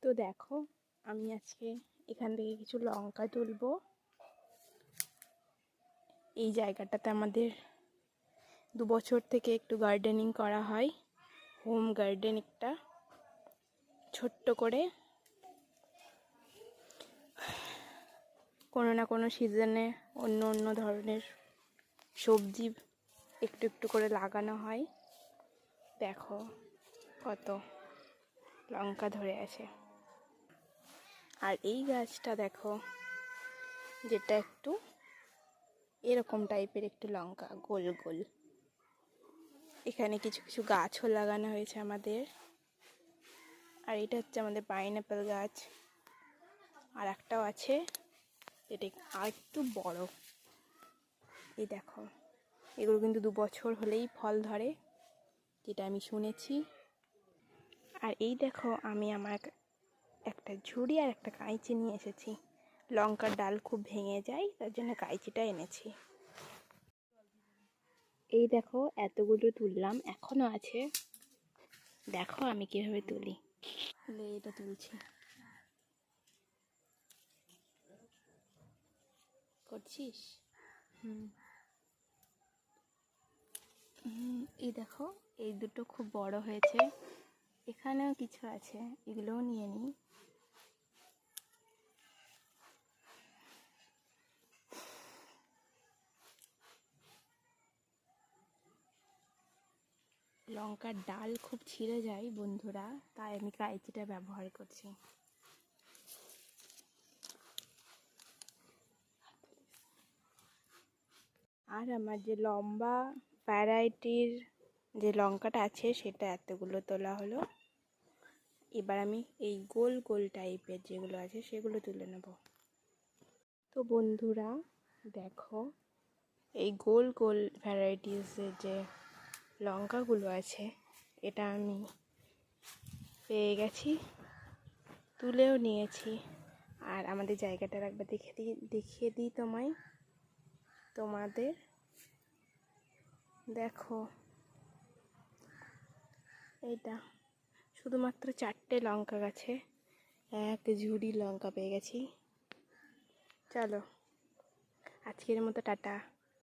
তো দেখো, আমি আজকে এখান থেকে কিছু লঙ্কা তুলবো। এই জায়গাটাতে আমাদের 2 বছর থেকে একটু গার্ডেনিং করা হয়, হোম গার্ডেন একটা ছোট্ট করে। কোনো না কোনো সিজনে অন্য অন্য ধরনের সবজি একটু একটু করে লাগানো হয়। দেখো কত লঙ্কা ধরে আছে। আর এই গাছটা দেখো, যেটা একটু এরকম টাইপের একটু লঙ্কা, গোল গোল। এখানে কিছু কিছু গাছও লাগানো হয়েছে আমাদের। আর এটা হচ্ছে আমাদের পাইনঅ্যাপেল গাছ। আর একটাও আছে যেটা আর একটু বড়। এই দেখো, এগুলো কিন্তু 2 বছর হলেই ফল ধরে, যেটা আমি শুনেছি। আর এই দেখো, আমি আমার একটা ঝুড়ি আর একটা কাঁইচি নিয়ে এসেছি। লঙ্কার ডাল খুব ভেঙে যায়, তার জন্য কাঁইচিটা এনেছি। এই দেখো, এতগুলো তুললাম, এখনো আছে। দেখো আমি কিভাবে তুলি। এটা তুলছি, করছিস? এই দেখো, এই দুটো খুব বড় হয়েছে। এখানেও কিছু আছে, এগুলোও নিয়ে নিই। লঙ্কার ডাল খুব ছিঁড়ে যায় বন্ধুরা, তাই আমি কাঁইচিটা ব্যবহার করছি। আর আমার যে লম্বা ভ্যারাইটির যে লঙ্কাটা আছে, সেটা এতগুলো তোলা হলো। এবার আমি এই গোল গোল টাইপের যেগুলো আছে সেগুলো তুলে নেব। তো বন্ধুরা দেখো, এই গোল গোল ভ্যারাইটিসের যে লঙ্কাগুলো আছে, এটা আমি পেয়ে গেছি, তুলেও নিয়েছি। আর আমাদের জায়গাটার একবার দেখিয়ে দিই তোমাদের। দেখো, এইটা শুধুমাত্র 4টে লঙ্কা গাছে 1 ঝুড়ি লঙ্কা পেয়ে গেছি। চলো, আজকের মতো টাটা।